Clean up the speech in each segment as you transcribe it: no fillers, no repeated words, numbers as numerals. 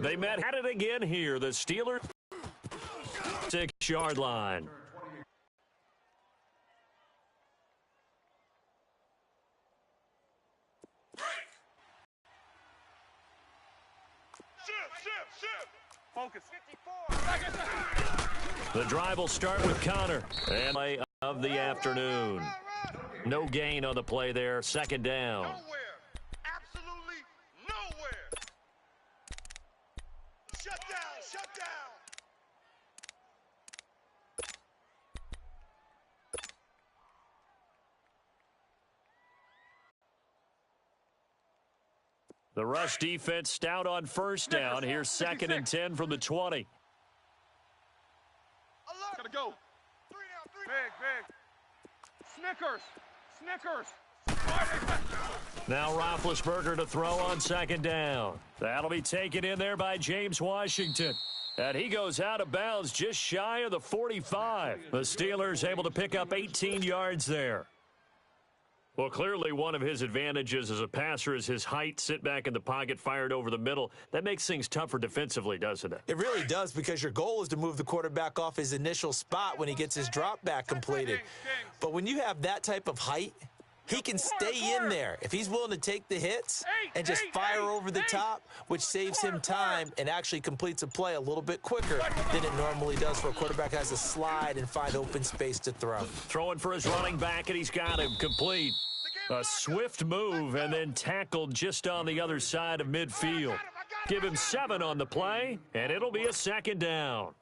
They met at it again here. The Steelers 6-yard line. Focus. The drive will start with Connor. And play of the afternoon. No gain on the play there. Second down. Nowhere. Absolutely nowhere. Shut down. Shut down. The rush defense stout on first down. Here's 2nd and 10 from the 20. Gotta go. 3 down, 3. Big. Snickers. Now Roethlisberger to throw on 2nd down. That'll be taken in there by James Washington. And he goes out of bounds just shy of the 45. The Steelers able to pick up 18 yards there. Well, clearly one of his advantages as a passer is his height. Sit back in the pocket, fired over the middle. That makes things tougher defensively, doesn't it? It really does, because your goal is to move the quarterback off his initial spot when he gets his drop back completed. But when you have that type of height, he can stay in there if he's willing to take the hits and just fire over the top, which saves him time and actually completes a play a little bit quicker than it normally does for a quarterback who has to slide and find open space to throw. Throwing for his running back, and he's got him complete. A swift move and then tackled just on the other side of midfield. Give him 7 on the play, and it'll be a 2nd down.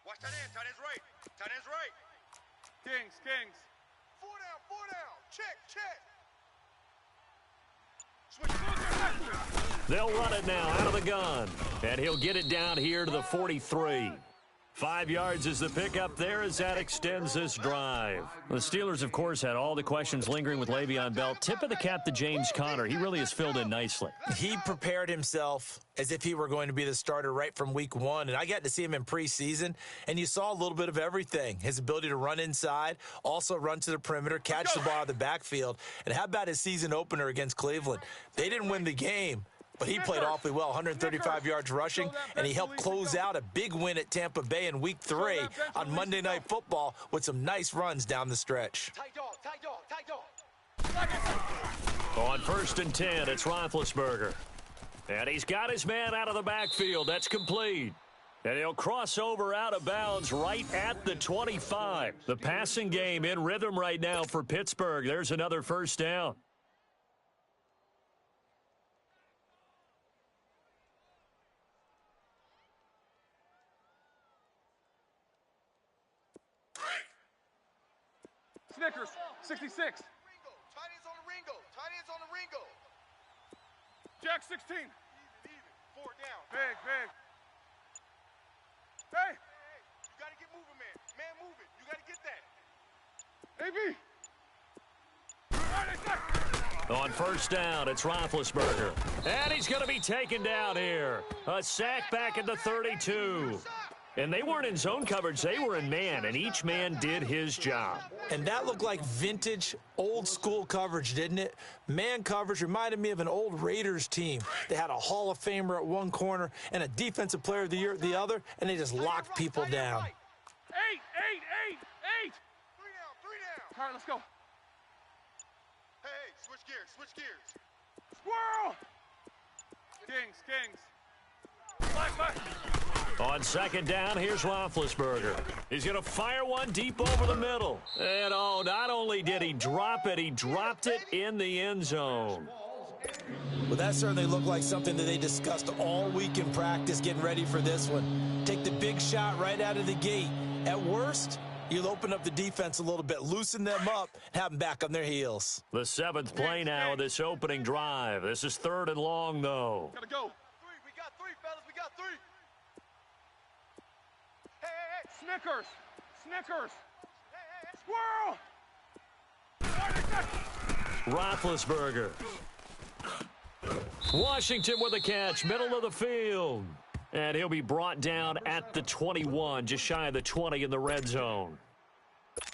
Watch that in. Tight end's right. Tight end's right. Kings. 4 down. Check. They'll run it now out of the gun. And he'll get it down here to the 43. 5 yards is the pickup there as that extends this drive. The Steelers, of course, had all the questions lingering with Le'Veon Bell. Tip of the cap to James Conner. He really has filled in nicely. He prepared himself as if he were going to be the starter right from week 1. And I got to see him in preseason, and you saw a little bit of everything. His ability to run inside, also run to the perimeter, catch the ball out of the backfield. And how about his season opener against Cleveland? They didn't win the game, but he played awfully well, 135 yards rushing, and he helped close out a big win at Tampa Bay in Week 3 on Monday Night Football with some nice runs down the stretch. Tight dog. On 1st and 10, it's Roethlisberger. And he's got his man out of the backfield. That's complete. And he'll cross over out of bounds right at the 25. The passing game in rhythm right now for Pittsburgh. There's another 1st down. Snickers. 66. Tight ends on the Ringo. Jack 16. Even. 4 down. Big. Hey. You got to get moving, man. Man, move it. You got to get that. AB. On 1st down, it's Roethlisberger. And he's going to be taken down here. A sack back at the 32. And they weren't in zone coverage. They were in man, and each man did his job. And that looked like vintage, old-school coverage, didn't it? Man coverage reminded me of an old Raiders team. They had a Hall of Famer at one corner and a Defensive Player of the Year at the other, and they just locked people down. 8. 3 down. All right, let's go. Hey, switch gears. Squirrel. Kings. Black. On 2nd down, here's Roethlisberger. He's going to fire one deep over the middle. And, not only did he drop it, he dropped it in the end zone. Well, that certainly looked like something that they discussed all week in practice getting ready for this one. Take the big shot right out of the gate. At worst, you'll open up the defense a little bit, loosen them up, and have them back on their heels. The 7th play now of this opening drive. This is 3rd and long, though. Gotta go. 3. We got 3, fellas. We got 3. Hey. Snickers. Squirrel. Roethlisberger. Washington with a catch, middle of the field. And he'll be brought down at the 21, just shy of the 20 in the red zone.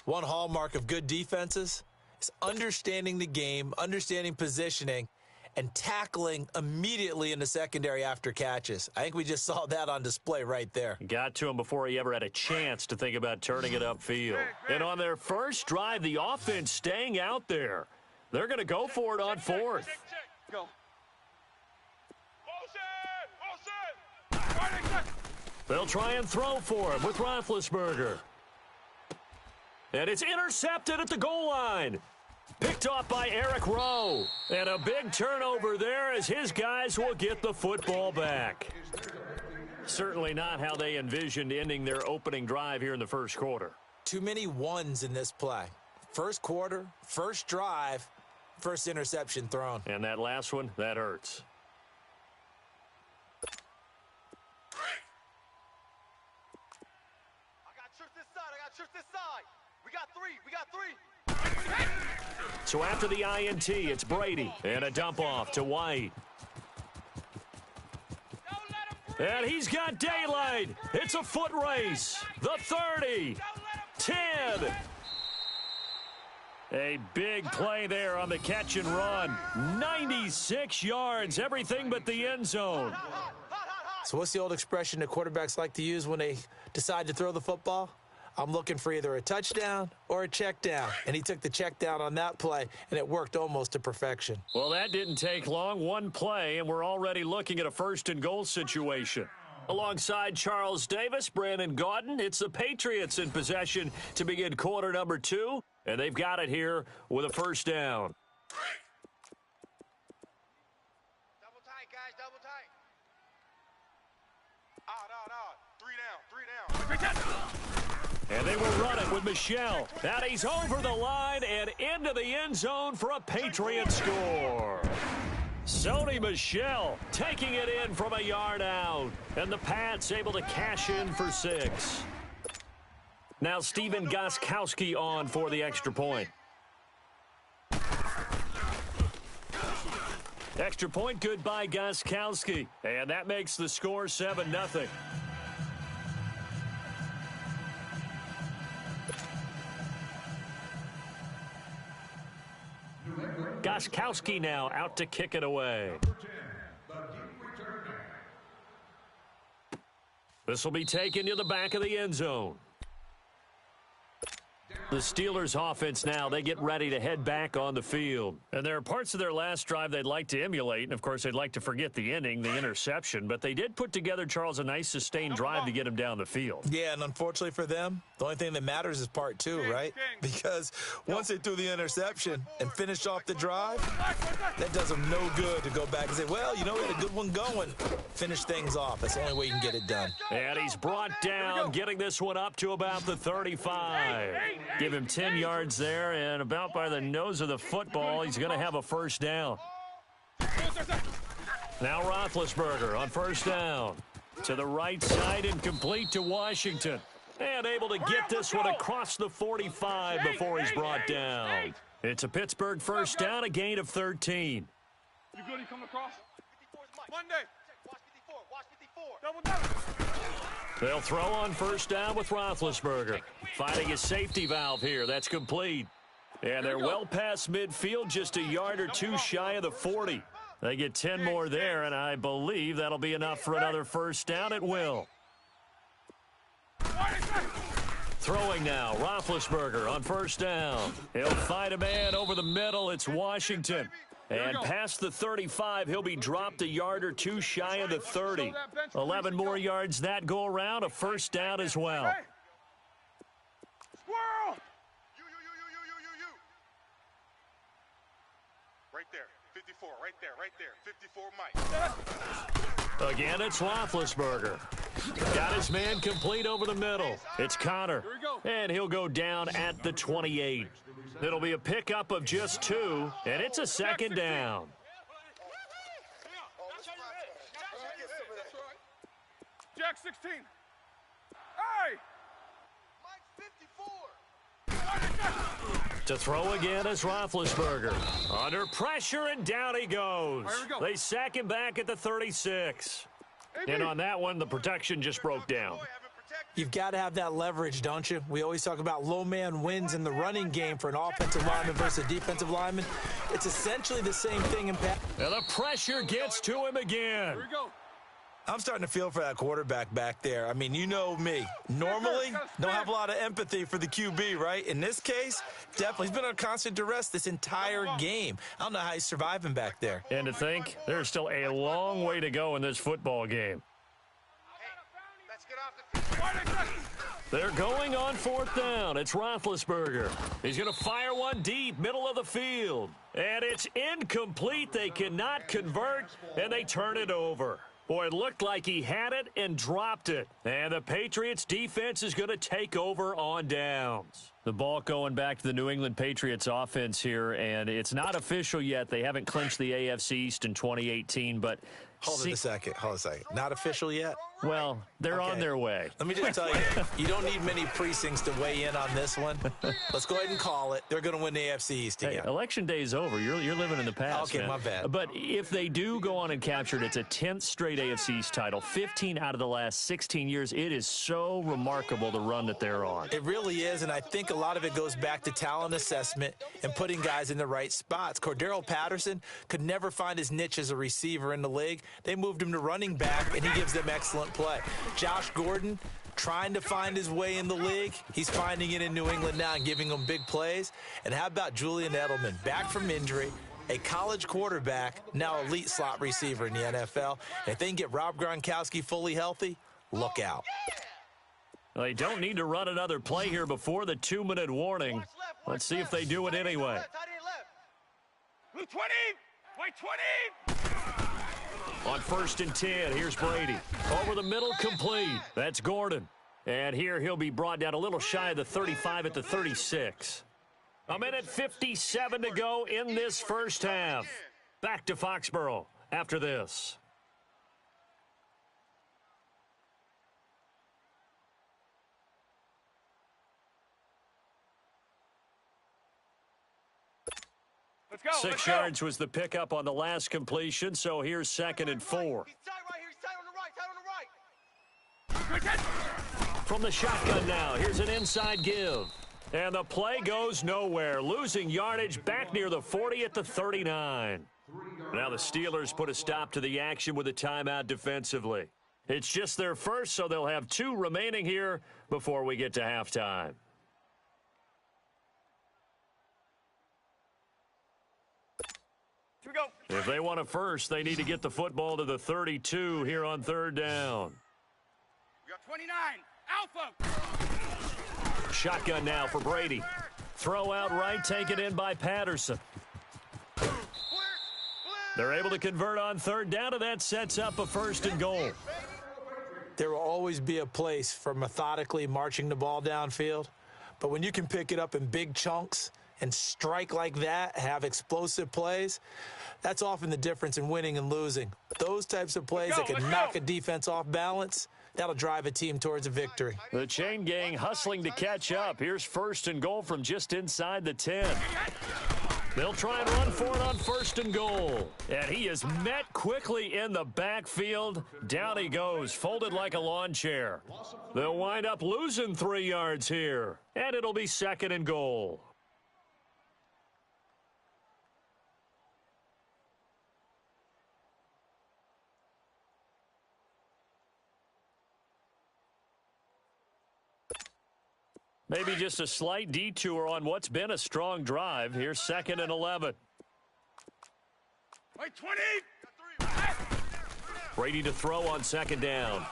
One hallmark of good defenses is understanding the game, understanding positioning, and tackling immediately in the secondary after catches. I think we just saw that on display right there. Got to him before he ever had a chance to think about turning it upfield. And on their first drive, the offense staying out there. They're going to go for it on fourth. Go. Motion! They'll try and throw for him with Roethlisberger. And it's intercepted at the goal line. Picked off by Eric Rowe. And a big turnover there as his guys will get the football back. Certainly not how they envisioned ending their opening drive here in the first quarter. Too many ones in this play. First quarter, first drive, first interception thrown. And that last one, that hurts. I got trips this side. We got three. So after the INT, it's Brady. And a dump off to White. And he's got daylight. It's a foot race. The 30. 10. A big play there on the catch and run. 96 yards, everything but the end zone. So what's the old expression that quarterbacks like to use when they decide to throw the football? I'm looking for either a touchdown or a check down. And he took the check down on that play, and it worked almost to perfection. Well, that didn't take long. One play, and we're already looking at a first and goal situation. Alongside Charles Davis, Brandon Gaudin, it's the Patriots in possession to begin quarter number 2, and they've got it here with a first down. Double tight, guys, double tight. Three down. And they will run it with Michel. Now he's over the line and into the end zone for a Patriot score. Sony Michel taking it in from a yard out. And the Pats able to cash in for 6. Now Steven Gostkowski on for the extra point. Extra point good by Gostkowski. And that makes the score 7-0. Gostkowski now out to kick it away. This will be taken to the back of the end zone. The Steelers offense now, they get ready to head back on the field. And there are parts of their last drive they'd like to emulate, and of course they'd like to forget the ending, the interception, but they did put together, Charles, a nice sustained drive to get him down the field. Yeah, and unfortunately for them, the only thing that matters is part 2, right? Because once they threw the interception and finished off the drive, that does them no good to go back and say, well, you know, we had a good one going. Finish things off. That's the only way you can get it done. And he's brought down, getting this one up to about the 35. Give him 10 yards there, and about by the nose of the football, he's going to have a first down. Now Roethlisberger on first down. To the right side and complete to Washington. And able to get this one across the 45 before he's brought down. It's a Pittsburgh first down, a gain of 13. You good? He coming across? Monday. Watch 54. Double. They'll throw on first down with Roethlisberger. Finding a safety valve here. That's complete. And they're well past midfield, just a yard or 2 shy of the 40. They get 10 more there, and I believe that'll be enough for another first down. It will. Throwing now, Roethlisberger on first down. He'll find a man over the middle. It's Washington. And past the 35, he'll be dropped a yard or 2 shy of the 30. 11 more yards that go around, a first down as well. Squirrel! You. Right there. 54, right there. 54 Mike. Again, it's Roethlisberger. Got his man complete over the middle. It's Connor. And he'll go down at the 28. It'll be a pickup of just 2, and it's a second down. Jack 16. Hey! Mike 54. To throw again is Roethlisberger. Under pressure, and down he goes. They sack him back at the 36. And on that one, the protection just broke down. You've got to have that leverage, don't you? We always talk about low man wins in the running game for an offensive lineman versus a defensive lineman. It's essentially the same thing in pass. And the pressure gets to him again. Here we go. I'm starting to feel for that quarterback back there. I mean, you know me. Normally, don't have a lot of empathy for the QB, right? In this case, definitely. He's been on constant duress this entire game. I don't know how he's surviving back there. And to think, there's still a long way to go in this football game. Let's get off the field. They're going on fourth down. It's Roethlisberger. He's going to fire one deep, middle of the field. And it's incomplete. They cannot convert, and they turn it over. Boy, it looked like he had it and dropped it. And the Patriots defense is going to take over on downs. The ball going back to the New England Patriots offense here, and it's not official yet. They haven't clinched the AFC East in 2018, but... Hold it a second. Not official yet? Well, they're on their way. Let me just tell you, you don't need many precincts to weigh in on this one. Let's go ahead and call it. They're going to win the AFC East again. Hey, election day is over. You're living in the past, Okay, man. my bad. But if they do go on and capture it, it's a 10th straight AFC East title, 15 out of the last 16 years. It is so remarkable the run that they're on. It really is, and I think a lot of it goes back to talent assessment and putting guys in the right spots. Cordero Patterson could never find his niche as a receiver in the league. They moved him to running back, and he gives them excellent play. Josh Gordon trying to find his way in the league. He's finding it in New England now and giving them big plays. And how about Julian Edelman, back from injury, a college quarterback, now elite slot receiver in the NFL. And if they can get Rob Gronkowski fully healthy, look out. They don't need to run another play here before the 2-minute warning. Let's see if they do it anyway. Blue 20! White 20! On 1st and 10, here's Brady. Over the middle, complete. That's Gordon. And here he'll be brought down a little shy of the 35 at the 36. A minute 57 to go in this first half. Back to Foxborough after this. Let's go. 6 yards was the pickup on the last completion, so here's 2nd and 4. He's tight right here. He's tight on the right. Tight on the right. From the shotgun now, here's an inside give. And the play goes nowhere, losing yardage back near the 40 at the 39. Now the Steelers put a stop to the action with a timeout defensively. It's just their first, so they'll have 2 remaining here before we get to halftime. Here we go. If they want a first, they need to get the football to the 32 here on 3rd down. We got 29. Alpha. Shotgun now for Brady. Throw out right, taken in by Patterson. They're able to convert on 3rd down, and that sets up a 1st and goal. There will always be a place for methodically marching the ball downfield, but when you can pick it up in big chunks and strike like that, have explosive plays, that's often the difference in winning and losing. Those types of plays that can knock a defense off balance, that'll drive a team towards a victory. The chain gang hustling to catch up. Here's 1st and goal from just inside the 10. They'll try and run for it on 1st and goal. And he is met quickly in the backfield. Down he goes, folded like a lawn chair. They'll wind up losing 3 yards here. And it'll be 2nd and goal. Maybe just a slight detour on what's been a strong drive. Here's 2nd and 11. White 20. Brady to throw on 2nd down.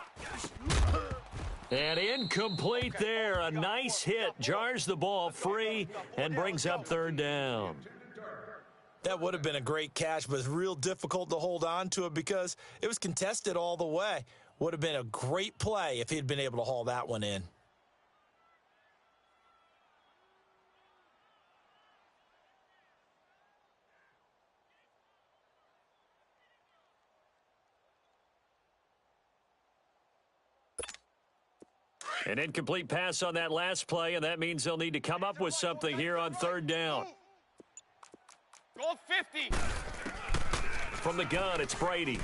And incomplete there. A nice hit. Jars the ball free and brings up 3rd down. That would have been a great catch, but it's real difficult to hold on to it because it was contested all the way. Would have been a great play if he'd been able to haul that one in. An incomplete pass on that last play, and that means they'll need to come up with something here on 3rd down. Goal 50. From the gun, it's Brady.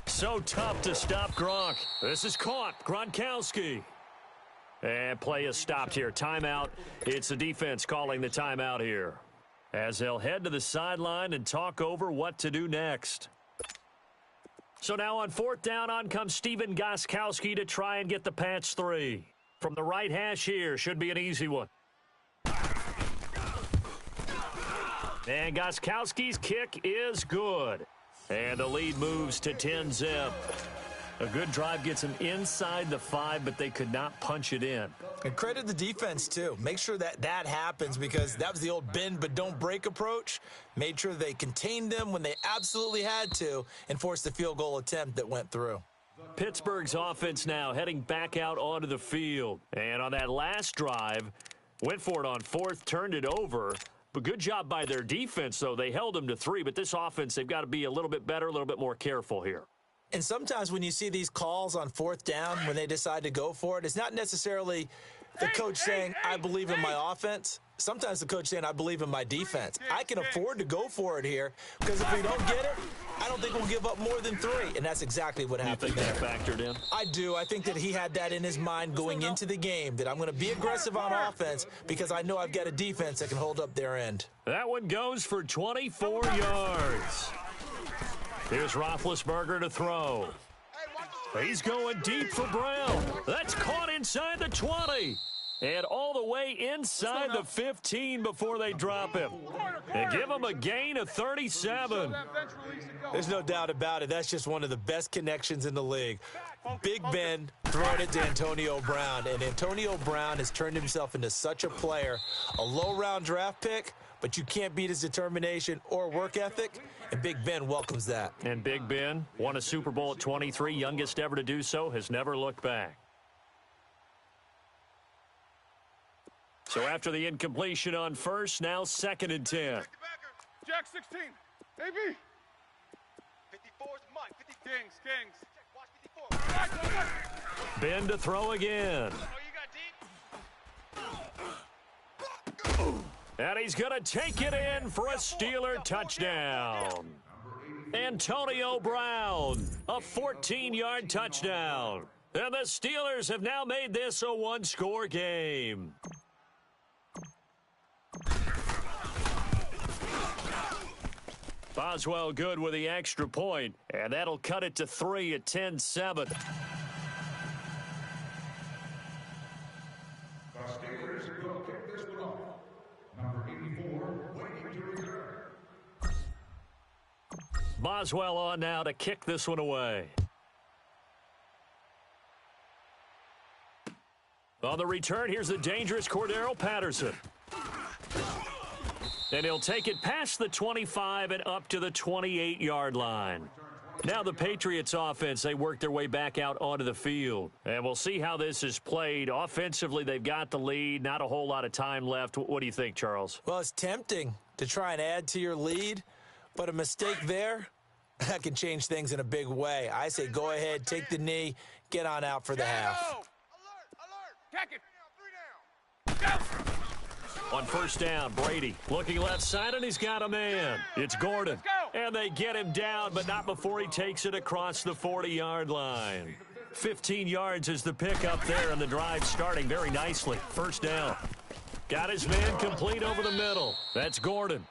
So tough to stop Gronk. This is caught. Gronkowski. And play is stopped here. Timeout. It's the defense calling the timeout here, as they'll head to the sideline and talk over what to do next. So now on fourth down, on comes Steven Gostkowski to try and get the patch 3. From the right hash here, should be an easy one. And Gostkowski's kick is good. And the lead moves to 10-zip. A good drive gets them inside the 5, but they could not punch it in. And credit the defense, too. Make sure that happens, because that was the old bend but don't break approach. Made sure they contained them when they absolutely had to and forced the field goal attempt that went through. Pittsburgh's offense now heading back out onto the field. And on that last drive, went for it on fourth, turned it over. But good job by their defense, though. They held them to 3, but this offense, they've got to be a little bit better, a little bit more careful here. And sometimes when you see these calls on fourth down, when they decide to go for it, it's not necessarily the coach saying, I believe in my offense. Sometimes the coach saying, I believe in my defense. I can afford to go for it here, because if we don't get it, I don't think we'll give up more than 3. And that's exactly what happened there. You think that factored in? I do. I think that he had that in his mind going into the game, that I'm going to be aggressive on offense because I know I've got a defense that can hold up their end. That one goes for 24 yards. Here's Roethlisberger to throw. He's going deep for Brown. That's caught inside the 20. And all the way inside the 15 before they drop him. And give him a gain of 37. There's no doubt about it. That's just one of the best connections in the league. Big Ben throwing it to Antonio Brown. And Antonio Brown has turned himself into such a player. A low-round draft pick, but you can't beat his determination or work ethic. And Big Ben welcomes that. And Big Ben won a Super Bowl at 23, youngest ever to do so, has never looked back. So after the incompletion on first, now 2nd and 10. Jack 16. AB. 54's Mike. 50 Kings. Watch 54. Ben to throw again. And he's going to take it in for a Steeler touchdown. Antonio Brown, a 14-yard touchdown. And the Steelers have now made this a one-score game. Boswell good with the extra point, and that'll cut it to 3 at 10-7. Boswell on now to kick this one away. On the return, here's the dangerous Cordero Patterson. And he'll take it past the 25 and up to the 28-yard line. Now the Patriots offense, they work their way back out onto the field. And we'll see how this is played. Offensively, they've got the lead. Not a whole lot of time left. What do you think, Charles? Well, it's tempting to try and add to your lead, but a mistake there, that can change things in a big way. I say go ahead, take the knee, get on out for the half. Alert! Check it. 3 down. Go! On first down, Brady looking left side, and he's got a man. It's Gordon. And they get him down, but not before he takes it across the 40-yard line. 15 yards is the pickup there, and the drive starting very nicely. First down. Got his man complete over the middle. That's Gordon.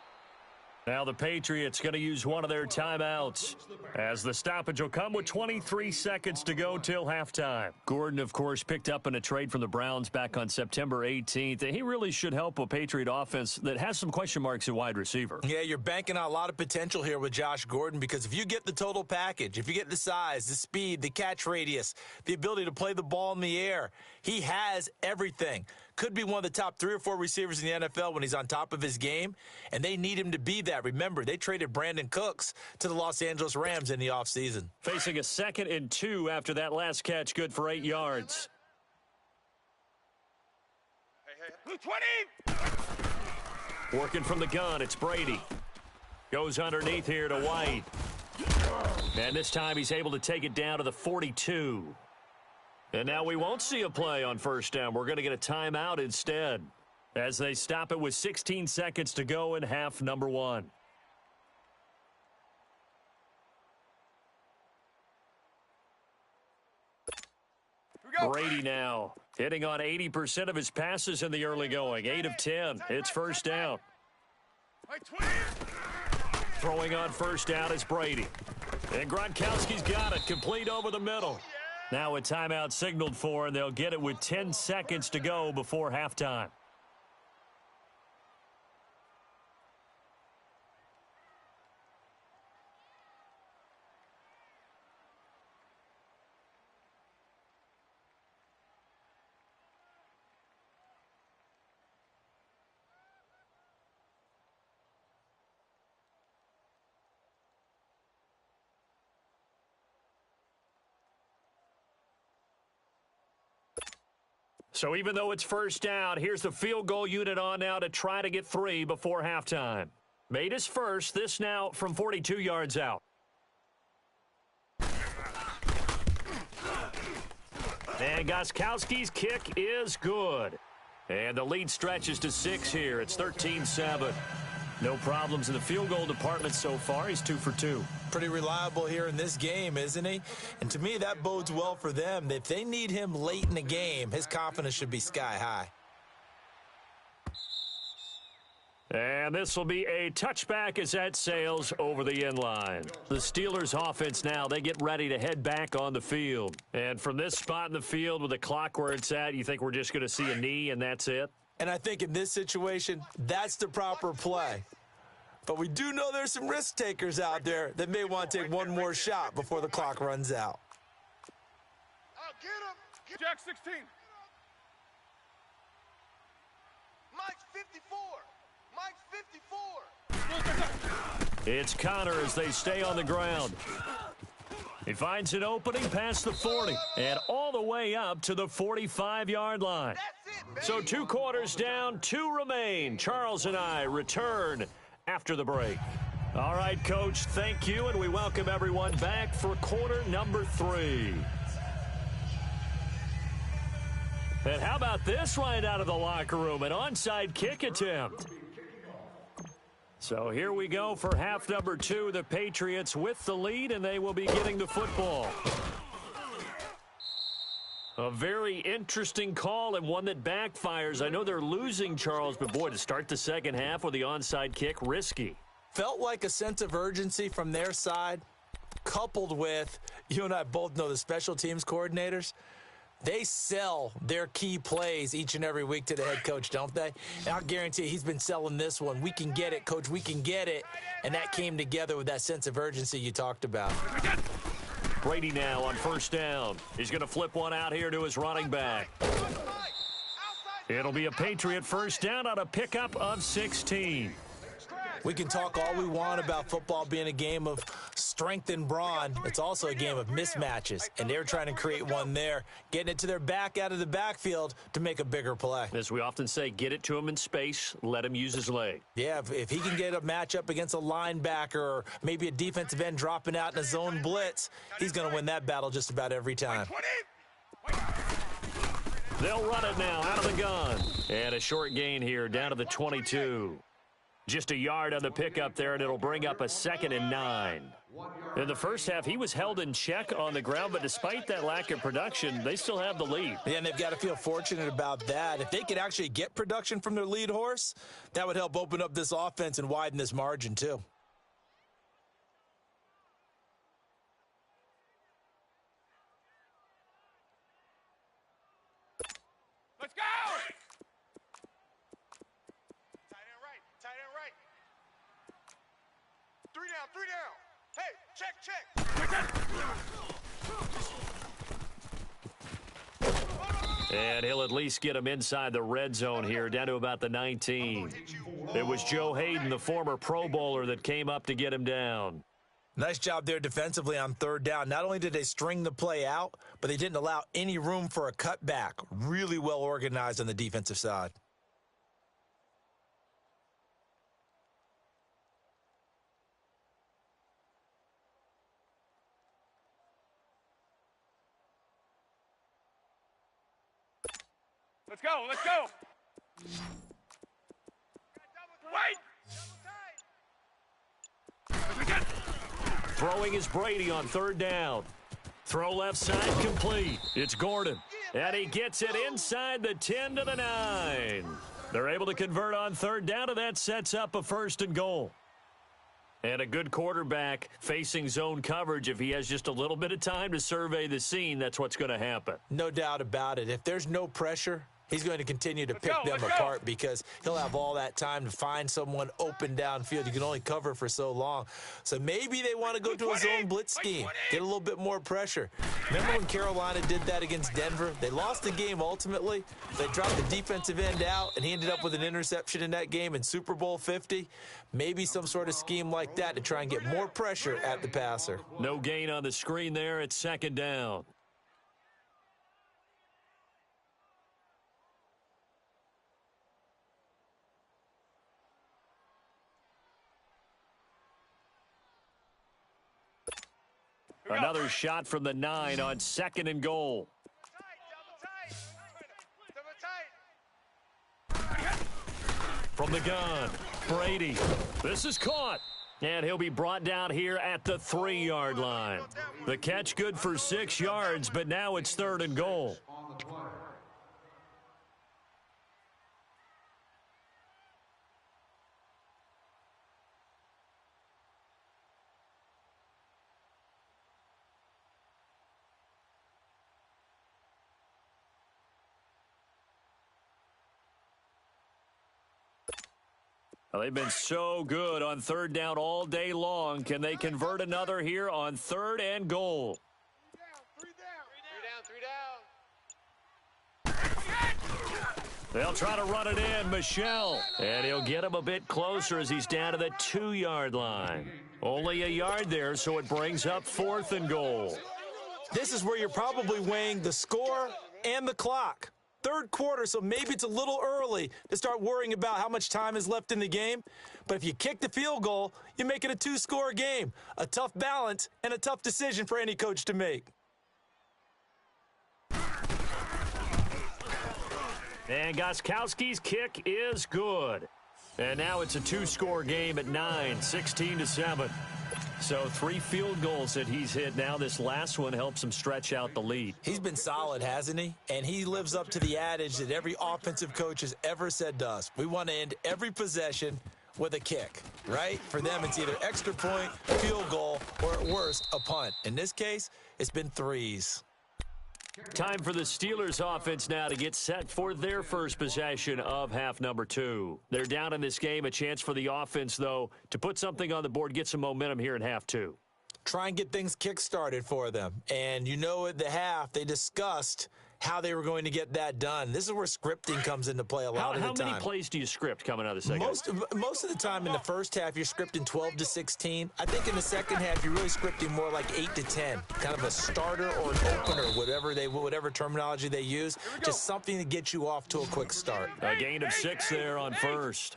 Now the Patriots going to use one of their timeouts, as the stoppage will come with 23 seconds to go till halftime. Gordon, of course, picked up in a trade from the Browns back on September 18th. And he really should help a Patriot offense that has some question marks at wide receiver. Yeah, you're banking on a lot of potential here with Josh Gordon, because if you get the total package, if you get the size, the speed, the catch radius, the ability to play the ball in the air, he has everything. Could be one of the top 3 or 4 receivers in the NFL when he's on top of his game, and they need him to be that. Remember, they traded Brandon Cooks to the Los Angeles Rams in the offseason. Facing a 2nd and 2 after that last catch, good for 8 yards. Hey, 20! Working from the gun, it's Brady. Goes underneath here to White. And this time he's able to take it down to the 42. And now we won't see a play on first down. We're going to get a timeout instead, as they stop it with 16 seconds to go in half number 1. Brady now Hitting on 80% of his passes in the early going. 8 of 10. It's first down. Throwing on first down is Brady. And Gronkowski's got it. Complete over the middle. Now a timeout signaled for, and they'll get it with 10 seconds to go before halftime. So even though it's first down, here's the field goal unit on now to try to get 3 before halftime. Made his first, this now from 42 yards out. And Gostkowski's kick is good. And the lead stretches to 6 here. It's 13-7. No problems in the field goal department so far. He's 2 for 2. Pretty reliable here in this game, isn't he? And to me, that bodes well for them. If they need him late in the game, his confidence should be sky high. And this will be a touchback as that sails over the end line. The Steelers offense now, they get ready to head back on the field. And from this spot in the field with the clock where it's at, you think we're just going to see a knee and that's it? And I think in this situation, that's the proper play. But we do know there's some risk takers out there that may want to take one more shot before the clock runs out. I'll get him. Jack 16. Mike's 54. Mike's 54. It's Connor as they stay on the ground. He finds an opening past the 40 and all the way up to the 45-yard line. So 2 quarters down, 2 remain. Charles and I return after the break. All right, Coach, thank you, and we welcome everyone back for quarter number 3. And how about this right out of the locker room, an onside kick attempt. So here we go for half number 2. The Patriots with the lead, and they will be getting the football. A very interesting call and one that backfires. I know they're losing, Charles, but boy, to start the second half with the onside kick, risky. Felt like a sense of urgency from their side, coupled with, you and I both know the special teams coordinators, they sell their key plays each and every week to the head coach, don't they? And I'll guarantee he's been selling this one. We can get it, Coach, we can get it. And that came together with that sense of urgency you talked about. Brady now on first down. He's going to flip one out here to his running back. It'll be a Patriot first down on a pickup of 16. We can talk all we want about football being a game of strength and brawn. It's also a game of mismatches, and they're trying to create one there, getting it to their back out of the backfield to make a bigger play. As we often say, get it to him in space, let him use his leg. Yeah, if he can get a matchup against a linebacker or maybe a defensive end dropping out in a zone blitz, he's going to win that battle just about every time. They'll run it now out of the gun. And a short gain here down to the 22. Just a yard on the pickup there, and it'll bring up a 2nd and 9. In the first half, he was held in check on the ground, but despite that lack of production, they still have the lead. Yeah, and they've got to feel fortunate about that. If they could actually get production from their lead horse, that would help open up this offense and widen this margin too. Let's go! Tight end right. 3 down. Hey, check. And he'll at least get him inside the red zone here, down to about the 19. It was Joe Hayden, the former Pro Bowler, that came up to get him down. Nice job there defensively on third down. Not only did they string the play out, but they didn't allow any room for a cutback. Really well organized on the defensive side. Let's go. Wait! Throwing is Brady on third down. Throw left side complete. It's Gordon. And he gets it inside the 10 to the 9. They're able to convert on third down, and that sets up a 1st and goal. And a good quarterback facing zone coverage, if he has just a little bit of time to survey the scene, that's what's going to happen. No doubt about it. If there's no pressure, he's going to continue to pick them apart because he'll have all that time to find someone open downfield. You can only cover for so long. So maybe they want to go to a zone blitz scheme, get a little bit more pressure. Remember when Carolina did that against Denver? They lost the game ultimately. They dropped the defensive end out, and he ended up with an interception in that game in Super Bowl 50. Maybe some sort of scheme like that to try and get more pressure at the passer. No gain on the screen there. It's 2nd down. Another shot from the 9 on 2nd and goal. From the gun, Brady. This is caught. And he'll be brought down here at the 3-yard line. The catch good for 6 yards, but now it's 3rd and goal. Well, they've been so good on 3rd down all day long. Can they convert another here on 3rd and goal? They'll try to run it in, Michel. And he'll get him a bit closer as he's down to the 2-yard line. Only a yard there, so it brings up 4th and goal. This is where you're probably weighing the score and the clock. 3rd quarter, so maybe it's a little early to start worrying about how much time is left in the game. But if you kick the field goal, you make it a 2-score game. A tough balance and a tough decision for any coach to make. And Gostkowski's kick is good. And now it's a 2-score game at 9, 16-7. So 3 field goals that he's hit now. This last one helps him stretch out the lead. He's been solid, hasn't he? And he lives up to the adage that every offensive coach has ever said to us. We want to end every possession with a kick, right? For them, it's either extra point, field goal, or at worst, a punt. In this case, it's been 3s. Time for the Steelers offense now to get set for their first possession of half number 2. They're down in this game. A chance for the offense, though, to put something on the board, get some momentum here in half 2. Try and get things kick-started for them. And you know at the half, they discussed how they were going to get that done. This is where scripting comes into play a lot of the time. How many plays do you script coming out of the second? Most of the time in the first half, you're scripting 12 to 16. I think in the second half, you're really scripting more like 8 to 10. Kind of a starter or an opener, whatever terminology they use. Just something to get you off to a quick start. A gain of 6 there on first.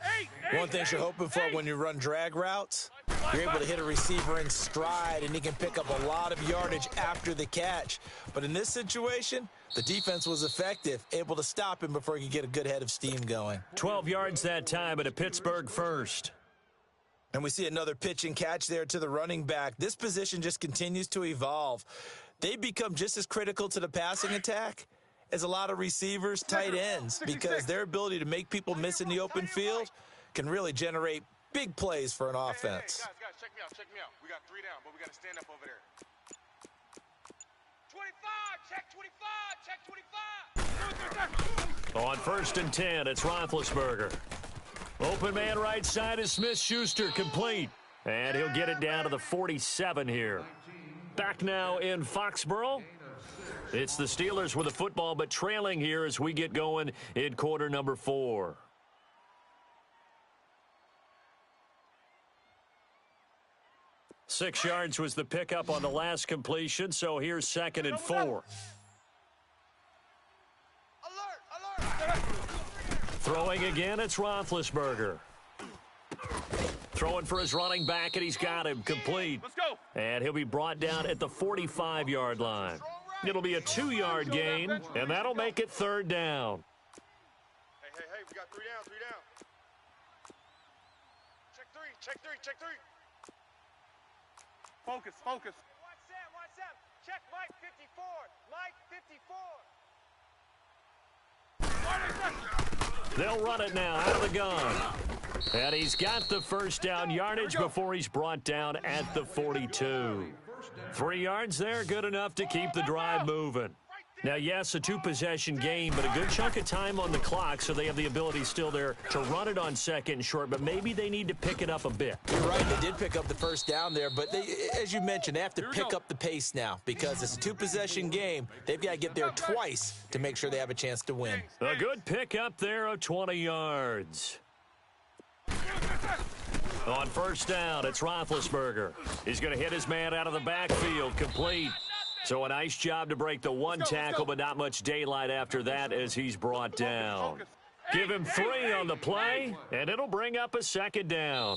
One thing you're hoping for when you run drag routes, you're able to hit a receiver in stride, and he can pick up a lot of yardage after the catch. But in this situation, the defense was effective, able to stop him before he could get a good head of steam going. 12 yards that time at a Pittsburgh first. And we see another pitch and catch there to the running back. This position just continues to evolve. They become just as critical to the passing attack as a lot of receivers, tight ends, because their ability to make people miss in the open field can really generate big plays for an offense. Guys, check me out. We got 3 down, but we got to stand up over there. 25, check 25, check 25. On 1st and 10, it's Roethlisberger. Open man right side is Smith-Schuster, complete. And he'll get it down to the 47 here. Back now in Foxborough. It's the Steelers with the football, but trailing here as we get going in quarter number 4. Six yards was the pickup on the last completion, so here's 2nd and 4. Alert! Throwing again, it's Roethlisberger. Throwing for his running back, and he's got him complete. Let's go. And he'll be brought down at the 45-yard line. It'll be a 2-yard gain, and that'll make it 3rd down. Hey, we got 3 down. Check three. Focus. Watch Sam. Check Mike 54. They'll run it now out of the gun. And he's got the first down yardage before he's brought down at the 42. 3 yards there, good enough to keep the drive moving. Now, yes, a two-possession game, but a good chunk of time on the clock, so they have the ability still there to run it on second and short, but maybe they need to pick it up a bit. You're right, they did pick up the first down there, but they, as you mentioned, they have to pick up the pace now because it's a two-possession game. They've got to get there twice to make sure they have a chance to win. A good pickup there of 20 yards. On first down, it's Roethlisberger. He's going to hit his man out of the backfield, complete. So a nice job to break the one tackle, but not much daylight after that as he's brought down. Give him 3 on the play, and it'll bring up a second down.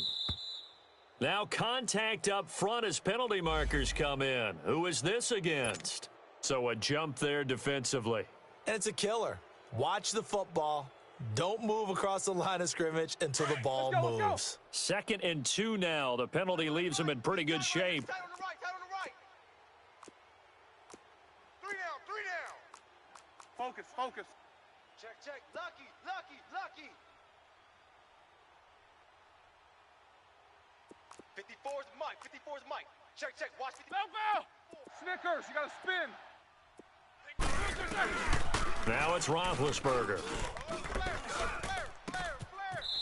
Now contact up front as penalty markers come in. Who is this against? So a jump there defensively. And it's a killer. Watch the football. Don't move across the line of scrimmage until the ball moves. 2nd and 2 now. The penalty leaves him in pretty good shape. Focus, focus. Check, check. Lucky, lucky, lucky. 54's Mike. 54's Mike. Check, check. Watch 50. Go! Snickers, you got to spin. Now it's Roethlisberger.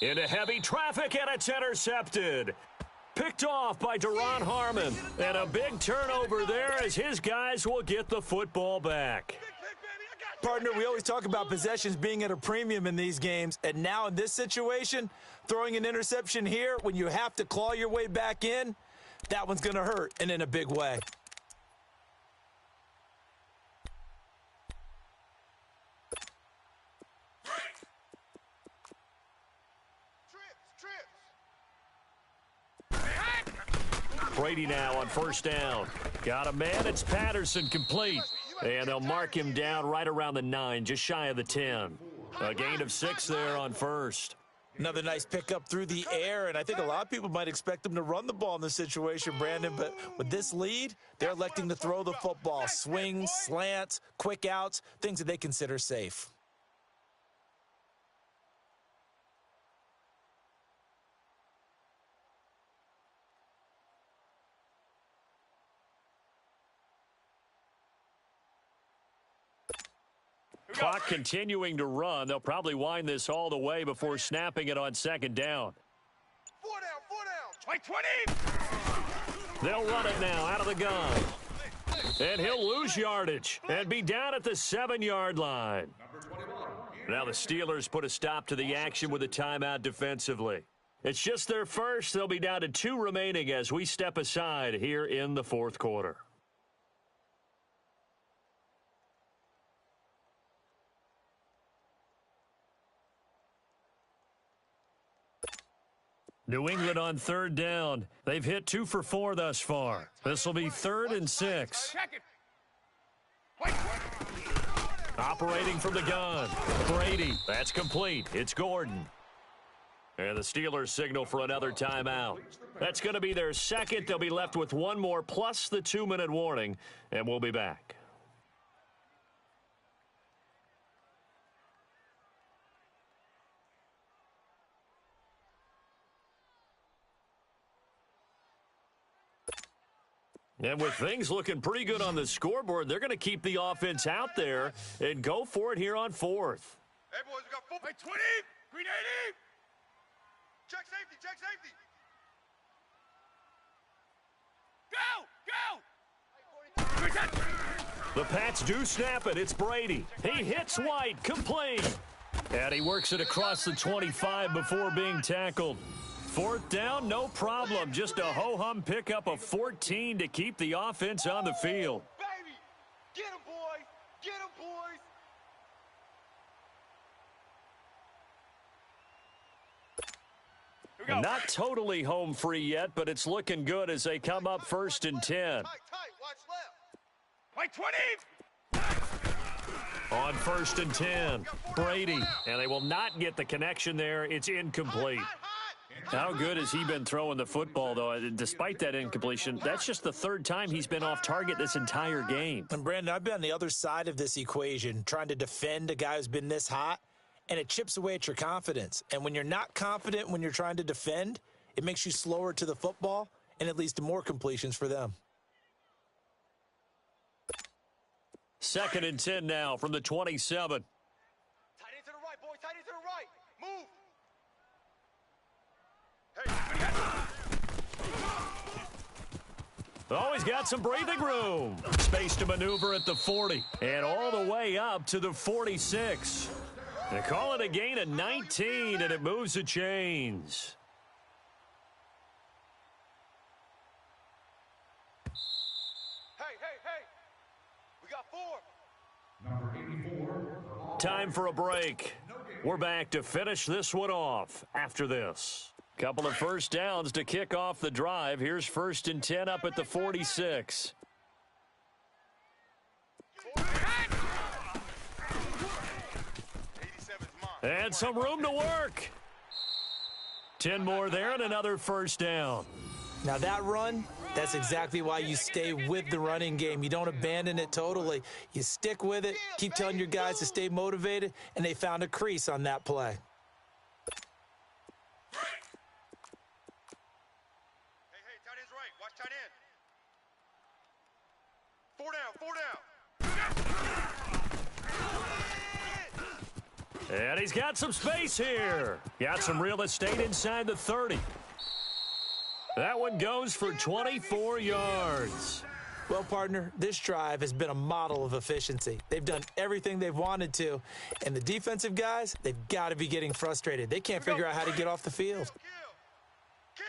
Into heavy traffic, and it's intercepted. Picked off by Deron Harmon. And a big turnover there as his guys will get the football back. Partner, we always talk about possessions being at a premium in these games, and now in this situation, throwing an interception here when you have to claw your way back in, that one's going to hurt, and in a big way. Brady now on first down. Got a man, it's Patterson, complete. And they'll mark him down right around the 9, just shy of the 10. A gain of 6 there on first. Another nice pickup through the air, and I think a lot of people might expect them to run the ball in this situation, Brandon, but with this lead, they're electing to throw the football. Swings, slants, quick outs, things that they consider safe. Clock continuing to run. They'll probably wind this all the way before snapping it on second down. 4 down, 20. They'll run it now out of the gun. And he'll lose yardage and be down at the 7-yard line. Now the Steelers put a stop to the action with a timeout defensively. It's just their first. They'll be down to 2 remaining as we step aside here in the 4th quarter. New England on 3rd down. They've hit 2 for 4 thus far. This will be 3rd and 6. Operating from the gun. Brady. That's complete. It's Gordon. And the Steelers signal for another timeout. That's going to be their second. They'll be left with 1 more plus the 2-minute warning. And we'll be back. And with things looking pretty good on the scoreboard, they're going to keep the offense out there and go for it here on 4th. Hey, boys, we got 4. 20. Green 80. Check safety, check safety. Go! The Pats do snap it. It's Brady. He hits White, complete. And he works it across the 25 before being tackled. 4th down, no problem. Just a ho-hum pickup of 14 to keep the offense on the field. Baby, get him, boys. Get him, boys. And not totally home free yet, but it's looking good as they come up 1st and 10. Tight, watch left. White 20. On 1st and 10, Brady. And they will not get the connection there. It's incomplete. How good has he been throwing the football, though? Despite that incompletion, that's just the 3rd time he's been off target this entire game. And, Brandon, I've been on the other side of this equation, trying to defend a guy who's been this hot. and it chips away at your confidence. And when you're not confident when you're trying to defend, it makes you slower to the football, and it leads to more completions for them. 2nd and 10 now from the 27. Tight end to the right, boy. Tight end to the right. Move. Oh, he's got some breathing room. Space to maneuver at the 40 and all the way up to the 46. They call it a gain of 19, and it moves the chains. Hey. We got 4. Time for a break. We're back to finish this one off after this. Couple of first downs to kick off the drive. Here's 1st and 10 up at the 46. And some room to work. 10 more there and another first down. Now that run, that's exactly why you stay with the running game. You don't abandon it totally. You stick with it, keep telling your guys to stay motivated, and they found a crease on that play. Hey, tight end's right. Watch tight end. 4 down. And he's got some space here. Got some real estate inside the 30. That one goes for 24 yards. Well, partner, this drive has been a model of efficiency. They've done everything they've wanted to, and the defensive guys, they've got to be getting frustrated. They can't figure out how to get off the field. Kill.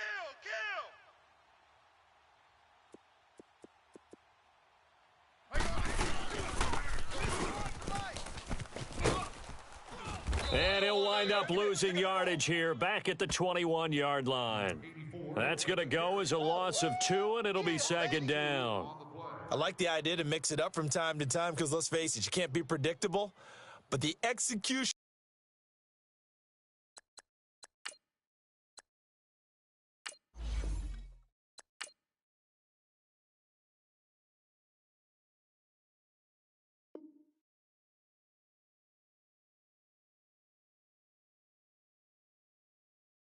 And he'll wind up losing yardage here back at the 21-yard line. That's going to go as a loss of 2, and it'll be 2nd down. I like the idea to mix it up from time to time because, let's face it, you can't be predictable. But the execution